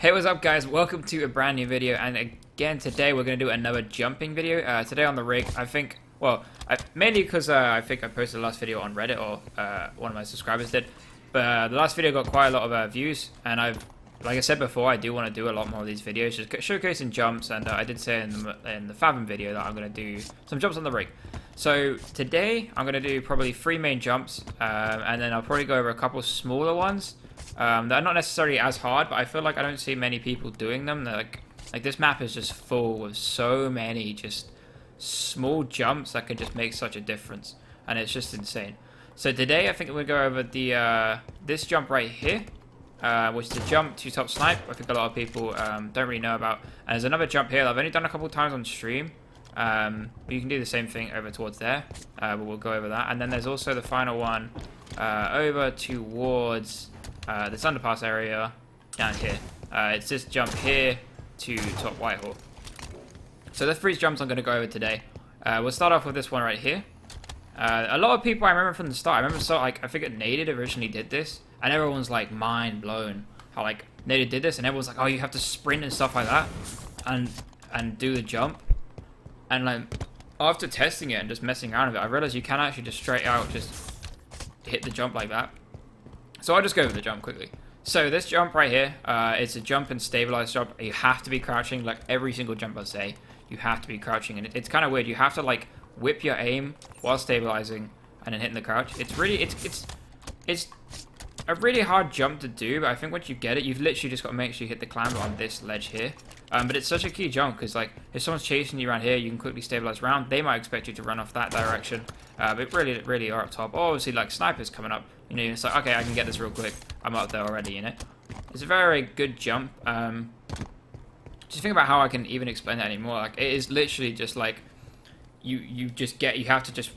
Hey, what's up guys? Welcome to a brand new video, and again today we're going to do another jumping video. Today on the rig, I think, mainly because I think I posted the last video on Reddit, or one of my subscribers did. But the last video got quite a lot of views, and like I said before, I do want to do a lot more of these videos, just showcasing jumps, and I did say in the Fathom video that I'm going to do some jumps on the rig. So today I'm going to do probably 3 main jumps, and then I'll probably go over a couple smaller ones. That are not necessarily as hard, but I feel like I don't see many people doing them. They're like this map is just full of so many just small jumps that can just make such a difference, and it's just insane. So today I think we'll go over the this jump right here, which is the jump to top snipe. I think a lot of people don't really know about. And there's another jump here that I've only done a couple times on stream. But you can do the same thing over towards there, but we'll go over that. And then there's also the final one over towards this underpass area down here. It's this jump here to top Whitehall. So the 3 jumps I'm going to go over today. We'll start off with this one right here. A lot of people, I remember from the start, I think Naded originally did this, and everyone's like mind blown how like Naded did this, and everyone's like, oh, you have to sprint and stuff like that and do the jump. And like after testing it and just messing around with it, I realized you can actually just straight out just hit the jump like that. So I'll just go over the jump quickly. So this jump right here, it's a jump and stabilize jump. You have to be crouching, like every single jump I say. You have to be crouching, and it's kind of weird. You have to like whip your aim while stabilizing and then hitting the crouch. It's a really hard jump to do, but I think once you get it, you've literally just got to make sure you hit the climber on this ledge here. But it's such a key jump because like if someone's chasing you around here, you can quickly stabilize around. They might expect you to run off that direction, but really are up top. Obviously, like snipers coming up, you know, it's like, okay, I can get this real quick. I'm up there already, you know. It's a very good jump. Just think about how I can even explain that anymore. Like it is literally just like you have to just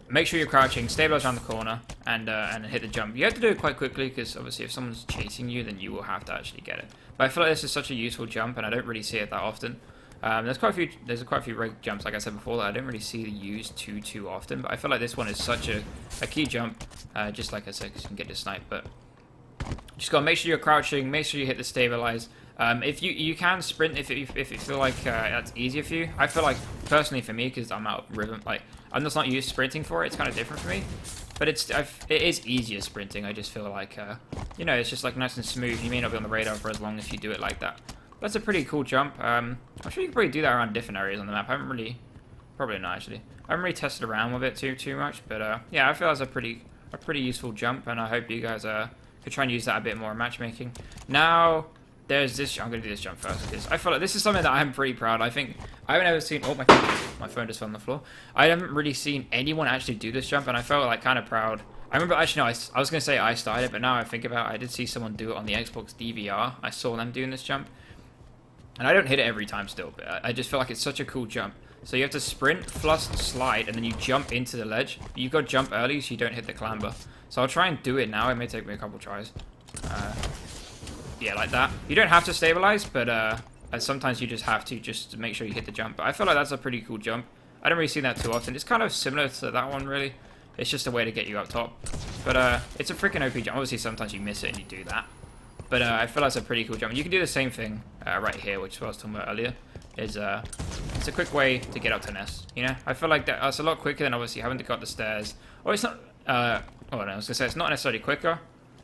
make sure you're crouching, stabilize around the corner, and hit the jump. You have to do it quite quickly because obviously if someone's chasing you, then you will have to actually get it. But I feel like this is such a useful jump, and I don't really see it that often. There's quite a few rig jumps, like I said before, that I don't really see used too often. But I feel like this one is such a key jump, just like I said, because you can get the snipe. But just gotta make sure you're crouching, make sure you hit the stabilize. If you can sprint if you feel like that's easier for you. I feel like personally for me, because I'm out of rhythm, like I'm just not used to sprinting for it. It's kind of different for me, but it is easier sprinting. I just feel like you know, it's just like nice and smooth. You may not be on the radar for as long if you do it like that. That's a pretty cool jump. I'm sure you can probably do that around different areas on the map. Probably not actually. I haven't really tested around with it too much, but yeah, I feel that's a pretty useful jump, and I hope you guys could try and use that a bit more in matchmaking. Now there's this. I'm gonna do this jump first because I feel like this is something that I'm pretty proud. I think I haven't ever seen. Oh, my phone just fell on the floor. I haven't really seen anyone actually do this jump, and I felt like kind of proud. I remember actually no, I was gonna say I started, but now I think about it, I did see someone do it on the Xbox DVR. I saw them doing this jump, and I don't hit it every time still, but I just feel like it's such a cool jump. So you have to sprint, thrust, slide, and then you jump into the ledge. But you've got to jump early so you don't hit the clamber. So I'll try and do it now. It may take me a couple tries. Yeah, like that. You don't have to stabilize, but sometimes you just have to make sure you hit the jump. But I feel like that's a pretty cool jump. I don't really see that too often. It's kind of similar to that one, really. It's just a way to get you up top. But it's a freaking OP jump. Obviously, sometimes you miss it and you do that. But I feel like it's a pretty cool jump. And you can do the same thing right here, which I was talking about earlier. It's a quick way to get up to nest. You know, I feel like that's a lot quicker than obviously having to go up the stairs. Or it's not. Oh no, I was gonna say it's not necessarily quicker,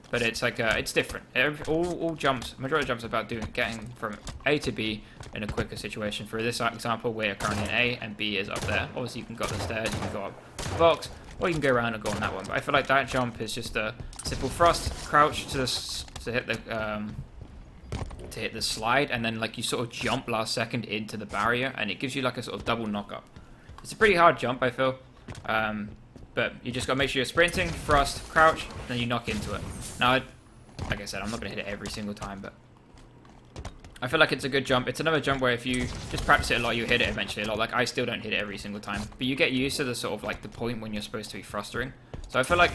but it's like it's different. All jumps, majority of jumps, are about getting from A to B in a quicker situation. For this example, we're currently in A and B is up there. Obviously, you can go up the stairs, you can go up the box, or you can go around and go on that one. But I feel like that jump is just a simple thrust, crouch to hit the slide, and then like you sort of jump last second into the barrier, and it gives you like a sort of double knock up. It's a pretty hard jump, I feel. But you just gotta make sure you're sprinting, thrust, crouch, then you knock into it. Now, like I said, I'm not gonna hit it every single time, but I feel like it's a good jump. It's another jump where if you just practice it a lot, you hit it eventually a lot. Like I still don't hit it every single time, but you get used to the sort of like the point when you're supposed to be thrustering. So I feel like,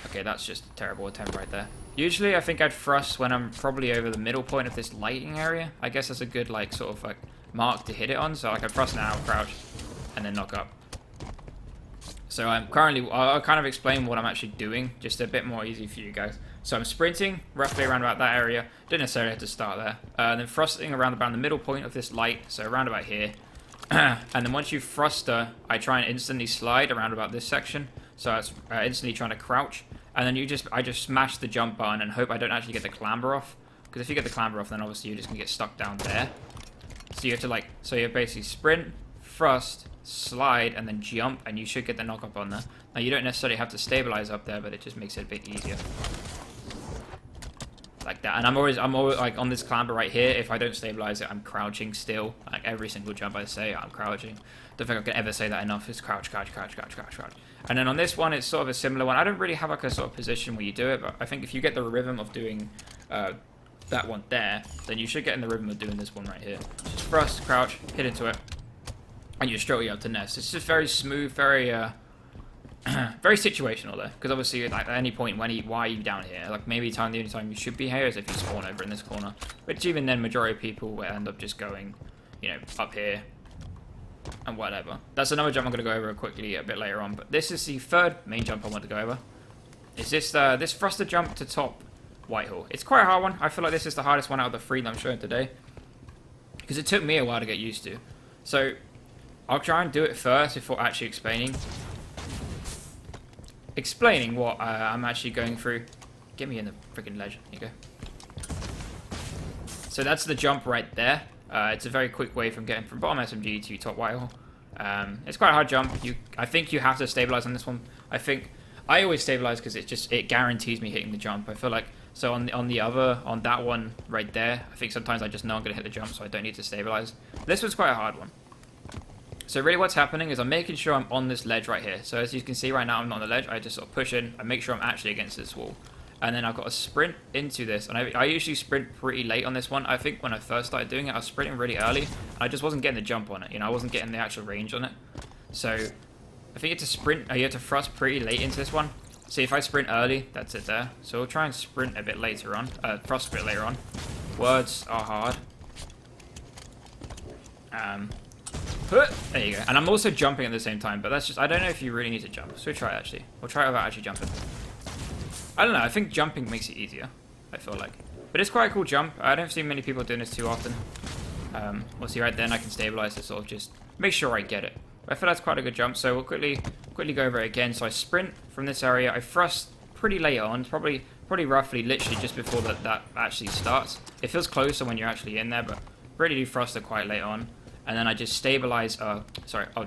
okay, that's just a terrible attempt right there. Usually I think I'd thrust when I'm probably over the middle point of this lighting area. I guess that's a good like sort of like mark to hit it on. So like I thrust now, crouch, and then knock up. So I'm currently, I'll kind of explain what I'm actually doing, just a bit more easy for you guys. So I'm sprinting roughly around about that area. Don't necessarily have to start there. Then thrusting around about the middle point of this light, so around about here. And then once you thruster, I try and instantly slide around about this section. So I was instantly trying to crouch. And then I just smash the jump button and hope I don't actually get the clamber off. Because if you get the clamber off, then obviously you're just going to get stuck down there. So you have to like, so you basically sprint, thrust, slide, and then jump, and you should get the knock up on there. Now you don't necessarily have to stabilize up there, but it just makes it a bit easier. Like that. And I'm always like on this clamber right here, if I don't stabilize it, I'm crouching still. Like every single jump I say, I'm crouching. Don't think I can ever say that enough. It's crouch, crouch, crouch, crouch, crouch, crouch. And then on this one, it's sort of a similar one. I don't really have like a sort of position where you do it, but I think if you get the rhythm of doing that one there, then you should get in the rhythm of doing this one right here. Just thrust, crouch, hit into it, and you're straight up to nest. It's just very smooth, very very situational there, because obviously like, at any point why are you down here? Like maybe the only time you should be here is if you spawn over in this corner, which even then majority of people will end up just going, you know, up here and whatever. That's another jump I'm going to go over quickly a bit later on, but this is the third main jump I want to go over. Is this this thruster jump to top Whitehall. It's quite a hard one. I feel like this is the hardest one out of the 3 that I'm showing today, because it took me a while to get used to. So I'll try and do it first before actually explaining what I'm actually going through. Get me in the freaking ledge. Here you go. So that's the jump right there. It's a very quick way from getting from bottom SMG to top Whitehall. It's quite a hard jump. I think you have to stabilize on this one. I always stabilize because it guarantees me hitting the jump. I feel like, so on that one right there, I think sometimes I just know I'm going to hit the jump, so I don't need to stabilize. This was quite a hard one. So really what's happening is I'm making sure I'm on this ledge right here. So as you can see right now, I'm not on the ledge. I just sort of push in. I make sure I'm actually against this wall. And then I've got to sprint into this. And I usually sprint pretty late on this one. I think when I first started doing it, I was sprinting really early. And I just wasn't getting the jump on it. You know, I wasn't getting the actual range on it. So I think you have to sprint, you have to thrust pretty late into this one. See, if I sprint early, that's it there. So we'll try and sprint a bit later on. Thrust a bit later on. Words are hard. There you go. And I'm also jumping at the same time, but that's just, I don't know if you really need to jump. So we'll try it actually. We'll try it without actually jumping. I don't know, I think jumping makes it easier, I feel like. But it's quite a cool jump. I don't see many people doing this too often. We'll see right then I can stabilize to sort of just make sure I get it. But I feel that's quite a good jump, so we'll quickly go over it again. So I sprint from this area. I thrust pretty late on, probably roughly literally just before that actually starts. It feels closer when you're actually in there, but really do thruster quite late on. And then I just stabilize, I'll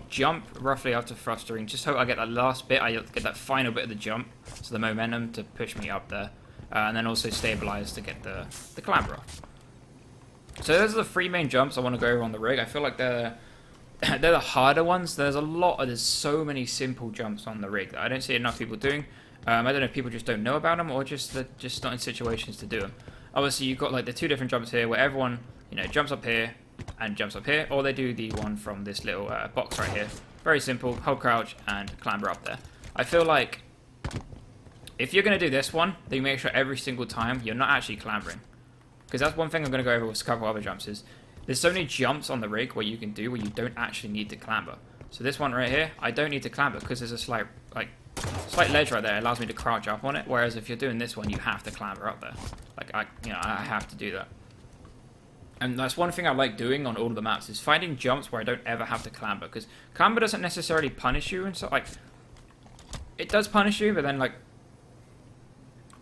jump roughly after thrustering. Just hope I get that last bit, I get that final bit of the jump, so the momentum to push me up there. And then also stabilize to get the clamber off. So those are the 3 main jumps I want to go over on the rig. I feel like they're the harder ones. There's so many simple jumps on the rig that I don't see enough people doing. I don't know if people just don't know about them or just they're just not in situations to do them. Obviously, you've got like the 2 different jumps here where everyone, you know, jumps up here and jumps up here, or they do the one from this little box right here. Very simple, hold crouch and clamber up there. I feel like if you're going to do this one, then you make sure every single time you're not actually clambering. Because that's one thing I'm going to go over with a couple other jumps is, there's so many jumps on the rig where you can do where you don't actually need to clamber. So this one right here, I don't need to clamber because there's a slight ledge right there. It allows me to crouch up on it. Whereas if you're doing this one, you have to clamber up there. Like I have to do that. And that's one thing I like doing on all of the maps is finding jumps where I don't ever have to clamber, because clamber doesn't necessarily punish you, and so like it does punish you, but then like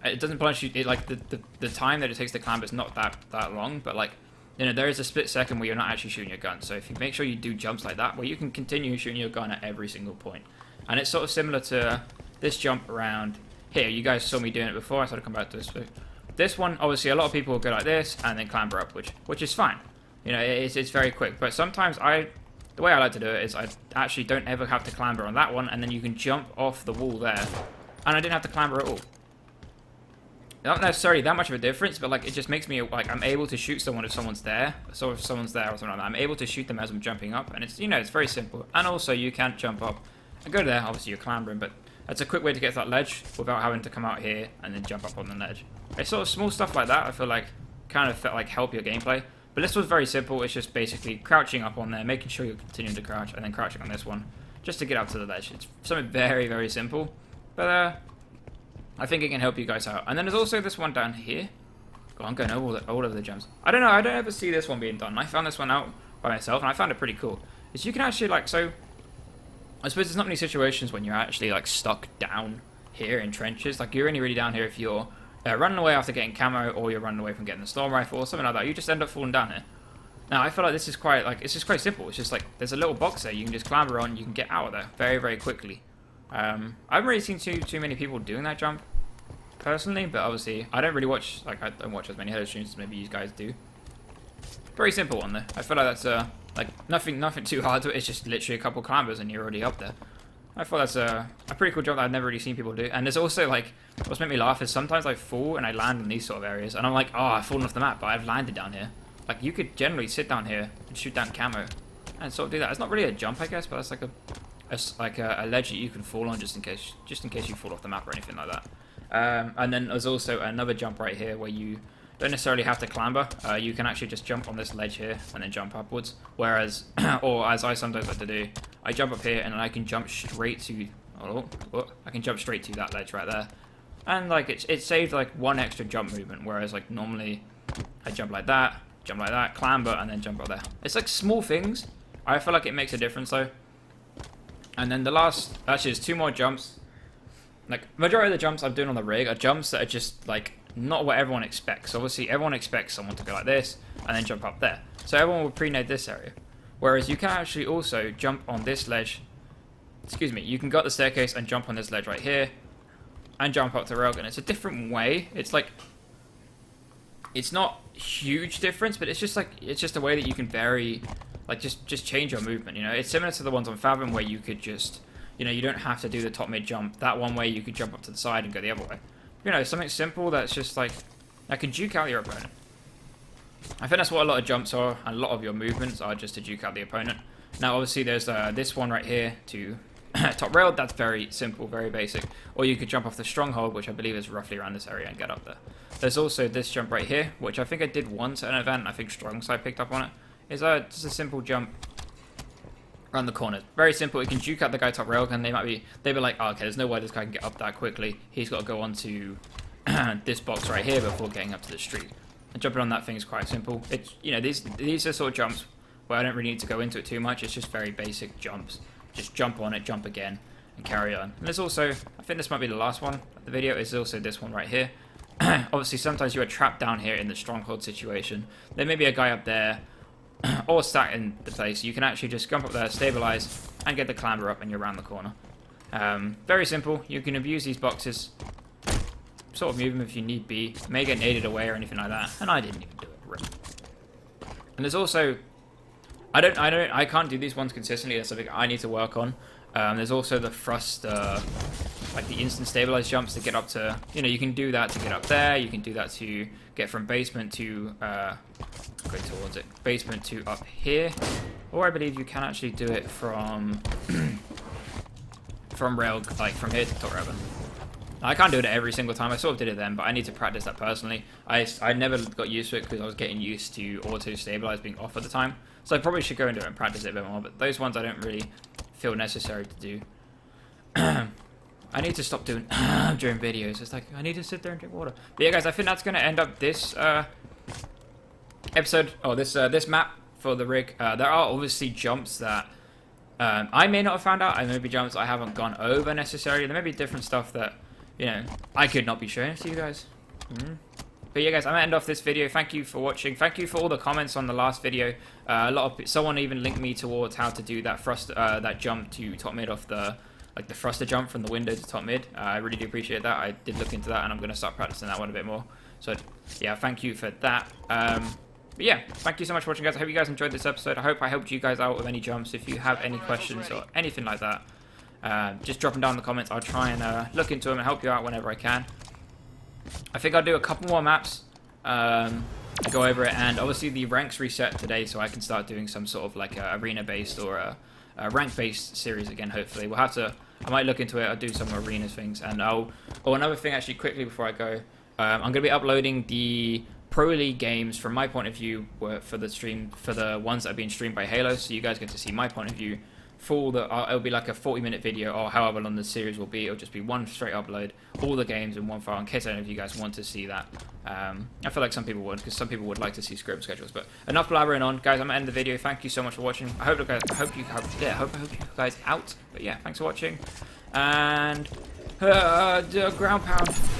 it doesn't punish you. Like the time that it takes to clamber is not that long, but like, you know, there is a split second where you're not actually shooting your gun. So if you make sure you do jumps like that, where you can continue shooting your gun at every single point, and it's sort of similar to this jump around here. You guys saw me doing it before. I sort of come back to this. This one, obviously, a lot of people will go like this and then clamber up, which is fine. You know, it's very quick. But sometimes the way I like to do it is I actually don't ever have to clamber on that one, and then you can jump off the wall there, and I didn't have to clamber at all. Not necessarily that much of a difference, but like it just makes me like I'm able to shoot someone if someone's there. So if someone's there or something like that, I'm able to shoot them as I'm jumping up, and it's, you know, it's very simple. And also you can jump up and go there. Obviously you're clambering, but that's a quick way to get to that ledge without having to come out here and then jump up on the ledge. It's sort of small stuff like that I feel like kind of help your gameplay. But this was very simple. It's just basically crouching up on there, making sure you're continuing to crouch, and then crouching on this one. just to get up to the ledge. It's something very, very simple, but I think it can help you guys out. And then there's also this one down here. God, I'm going over all of the jumps. I don't know, I don't ever see this one being done. I found this one out by myself, and I found it pretty cool. Is you can actually, like, so I suppose there's not many situations when you're actually, like, stuck down here in trenches. Like, you're only really down here if you're running away after getting camo, or you're running away from getting the storm rifle, or something like that. You just end up falling down here. Now, I feel like this is quite, like, it's just quite simple. It's just, like, there's a little box there. You can just clamber on, you can get out of there very, very quickly. I haven't really seen too many people doing that jump, personally, but obviously, I don't really watch, like, I don't watch as many Halo streams as maybe you guys do. Very simple one, though. I feel like that's, like, nothing too hard to it. It's just literally a couple climbers and you're already up there. I thought that's a pretty cool jump that I've never really seen people do. And there's also, like, what's made me laugh is sometimes I fall and I land in these sort of areas, and I'm like, oh, I've fallen off the map, but I've landed down here. Like, you could generally sit down here and shoot down camo and sort of do that. It's not really a jump, I guess, but it's like a ledge that you can fall on just in case you fall off the map or anything like that. And then there's also another jump right here where you don't necessarily have to clamber. You can actually just jump on this ledge here and then jump upwards. Whereas, or as I sometimes like to do, I jump up here and then I can jump straight to, I can jump straight to that ledge right there. And like it saved like one extra jump movement. Whereas like normally I jump like that, clamber, and then jump up there. It's like small things. I feel like it makes a difference though. And then the last, actually there's 2 more jumps. Like, majority of the jumps I'm doing on the rig are jumps that are just, like, not what everyone expects. Obviously, everyone expects someone to go like this, and then jump up there. So everyone will pre-nade this area. Whereas you can actually also jump on this ledge. Excuse me, you can go up the staircase and jump on this ledge right here, and jump up the railgun. It's a different way. It's like, it's not huge difference, but it's just like, it's just a way that you can vary, like, just change your movement, you know? It's similar to the ones on Fathom where you could just, you know, you don't have to do the top mid jump. That one way you could jump up to the side and go the other way. You know, something simple that's just like, that can juke out your opponent. I think that's what a lot of jumps are, and a lot of your movements are just to juke out the opponent. Now, obviously, there's this one right here to top rail. That's very simple, very basic. Or you could jump off the stronghold, which I believe is roughly around this area, and get up there. There's also this jump right here, which I think I did once at an event. I think Strongside picked up on it. It's just a simple jump around the corner. Very simple. You can juke out the guy top railgun. They'd be like, oh, okay, there's no way this guy can get up that quickly. He's got to go onto this box right here before getting up to the street. And jumping on that thing is quite simple. It's, you know, these are sort of jumps where I don't really need to go into it too much. It's just very basic jumps. Just jump on it, jump again, and carry on. And there's also, I think this might be the last one of the video, is also this one right here. Obviously, sometimes you are trapped down here in the stronghold situation. There may be a guy up there or sat in the place. You can actually just jump up there, stabilize, and get the clamber up, and you're around the corner. Very simple. You can abuse these boxes, sort of move them if you need be. May get naded away or anything like that, and I didn't even do it. And there's also, I can't do these ones consistently. That's something I need to work on. There's also the thrust, like the instant stabilized jumps to get up to, you know, you can do that to get up there. You can do that to get from basement to, go towards it, basement to up here. Or I believe you can actually do it from, from rail, like from here to top rail. I can't do it every single time. I sort of did it then, but I need to practice that personally. I never got used to it because I was getting used to auto stabilize being off at the time. So I probably should go into it and practice it a bit more, but those ones I don't really feel necessary to do. I need to stop doing during videos. It's like, I need to sit there and drink water. But yeah, guys, I think that's going to end up this episode, or this map for the rig. There are obviously jumps that I may not have found out. I may be jumps I haven't gone over necessarily. There may be different stuff that, you know, I could not be showing to you guys. But yeah, guys, I'm gonna end off this video. Thank you for watching. Thank you for all the comments on the last video. Someone even linked me towards how to do that that jump to top mid off the thruster jump from the window to top mid. I really do appreciate that. I did look into that, and I'm gonna start practicing that one a bit more. So yeah, thank you for that. But yeah, thank you so much for watching, guys. I hope you guys enjoyed this episode. I hope I helped you guys out with any jumps. If you have any questions or anything like that, just drop them down in the comments. I'll try and look into them and help you out whenever I can. I think I'll do a couple more maps, go over it, and obviously the ranks reset today, so I can start doing some sort of like a arena-based or a rank-based series again, hopefully. We'll have to, I might look into it, I'll do some arenas things, and another thing actually quickly before I go, I'm going to be uploading the Pro League games from my point of view for the stream, for the ones that are being streamed by Halo, so you guys get to see my point of view full that it'll be like a 40-minute video or however long the series will be. It'll just be one straight upload, all the games in one file, in case any of you guys want to see that. I feel like some people would, because some people would like to see script schedules. But enough blabbering on, guys. I'm gonna end the video. Thank you so much for watching. I hope you guys out. But yeah, thanks for watching. And ground pound.